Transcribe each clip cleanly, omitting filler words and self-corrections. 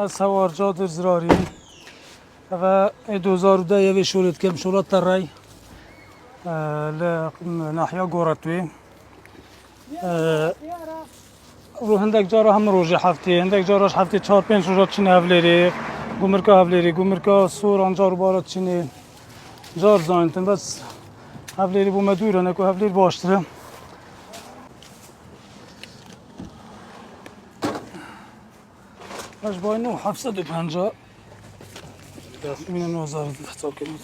از سوارجات زراری و 2010 یه شولت کم شولت ترای لناحیه گورتوی رو هندک جارا هم روزی هفته هندک جاراش هفته 4-5 روز چین هفلری گومرکا سور آنجا رو بارات چینی جار زاینتن بس هفلری بو مدوره نکو هفلری باشتره باش باید 750 من 9000 حساب کنید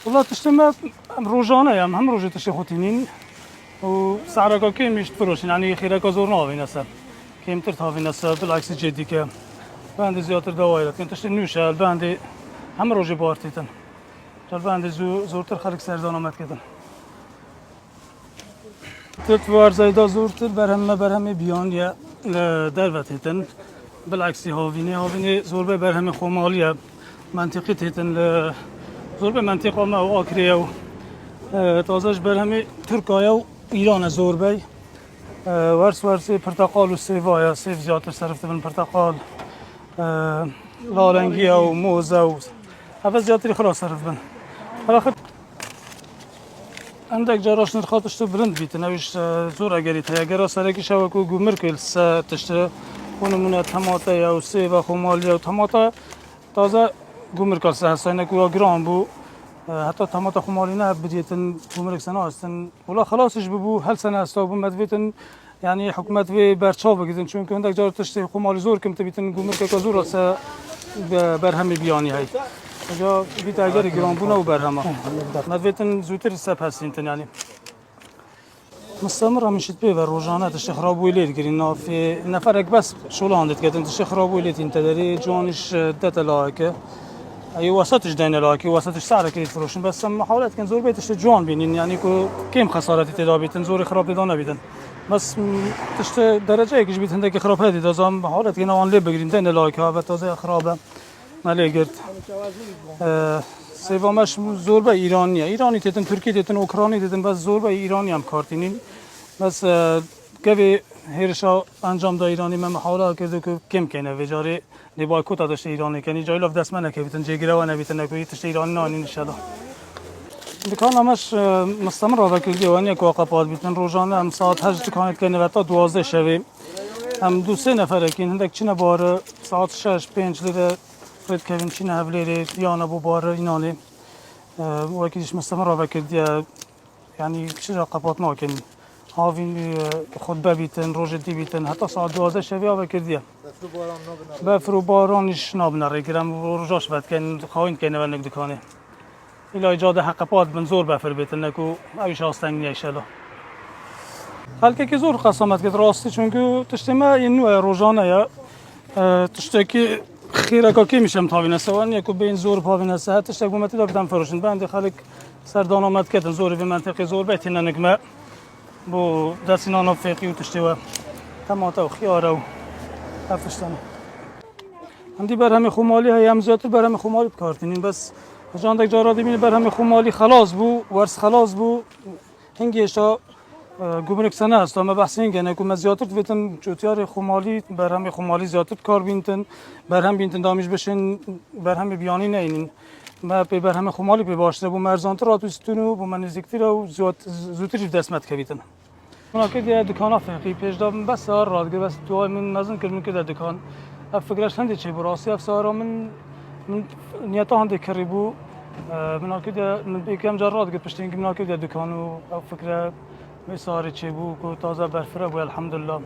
والله تشتم روزانه هم روزی تشتی خوتینین و سعرها که میشت فروشین یعنی خیره که زور ناوین است کم تر تاوین است بالعکس جدی که بنده زیادتر دوایرت کن تشتی نوشه بنده هم روزی بارتیتن جل بنده زورتر خلق سرزان آمد کردن ترت وارزایدا زورتر برهمه بیان یا دروتیتن بالعکسی هاوینه زور به برهمه خمالیه منطقی تیتن زور به منطقه ما و آکریه و تازهش برهمه ترکیه و ایران زور بی ورسی پرتقال و سیوایا سیف زیادتر صرفت بن پرتقال لالنگیه و موزه و هفت زیادتری خلاص صرف بن عندك جاراش نرخاتش برند بيت نويش زور اگريت هي اگر سرکی شوكو گومرکل س تشت ونمونه طماطا یا سیب خمالی و طماطا تازه گومرکل س هستن کو گرام بو حتی طماطا خمالی نه بدیتن گومرک سنه هستن ولا خلاصش ببو هل سنه است بو مدویتن يعني حكومت في برشاب بگیدن چون که عندك جار تشت خمالی زور کم تبیتن گومرک که زور س برهم بیانی هی اجا بیت اگر گرام بو نه برهمه مدویتن زودتر سب هستین يعني مستمر مشيت بيه روزانه تشتي خراب ويليت قرينا في نفرك بس شغل عندك كده تشتي خراب ويليت انت داري جوانش داتا لايك اي وسطش دين لايك وسطش سعر كريت فروشن بس محاولات كان زور بيت تشتي جوان بينين يعني كم خسارات تدابي تنزوري خراب دانا بيدن بس تشتي درجه يكش بيت عندك خراب هذه دازم محاولات كنا وان لي بقرين دين لايك ها بتازه خرابه مالي قرت سومش زور به ایرانی تیتن ترکی تیتن اوکراینی تیتن بس زور به ایرانی هم کارتینین بس که هرشا انجام دا ایرانی من محاوله کرده که کم کنه و جاری نبای کوتا داشته ایرانی کنی جای لاف دست من نکه جگیره و نبیتن نکوی تشت ایرانی نانی نشده دکان همش مستمر را کردی و یک واقعات بیتن روزانه هم ساعت 8 دکانت کنه و تا 12 شوی هم 2-3 نفره کین هندک چینه بار ساعت 6-5 لیره فرد کردیم چی نهبلیری یا نبود بار اینانی وکیش مستمر را کردی یعنی چرا قپات نکنی هاوین خود ببیتن روزی بیتن حتی ساعت 12 شبیه آب کردیه بفرو بارانش نابنره گرم روزاش بد کن خواهید کنه و نگدکانه ایلا ایجاد حقپات بن زور بفر بیتن نکو اویش آستنگ نیشلا خلکه که زور قسامت کرد راستی چون که تشتیمه این نوع روزانه یا تشتی خیره که میشم تابین سوان یکو به این زور پاوین است حتیش حکومتی دادن فروشن بنده خلک سردان آمد کردن زوری به منطقه زور بیتین نگمه بو دستینا فقی و تشتی و طماطا و خیاره و هفتشتن هندی برهم خمالی های هم زیادتر برهم خمالی بکارتینین بس جاندک جارا دیمین برهم خمالی خلاص بو ورس خلاص بو هنگیشا گمرک سنه است اما بحث اینه نه که زیادتر ویتن جوتیار خمالی برهم خمالی زیادتر کار بینتن برهم بینتن دامیش بشین برهم بیانی نه اینین ما به برهم خمالی به باشته بو مرزانتر راتوستونو بو منزیکتی رو زودتر دستمت کردن اونا که دیگه دکانا فقی پیش دادم بس سر راد گرفت بس تو من مزن کردم که در دکان فکرش هندی چه براستی افسارا من نیتا هندی کریبو من که من یکم جرات گرفت پشتین که من که در دکانو فکر مساری چه بو که تازه برفره بو الحمدلله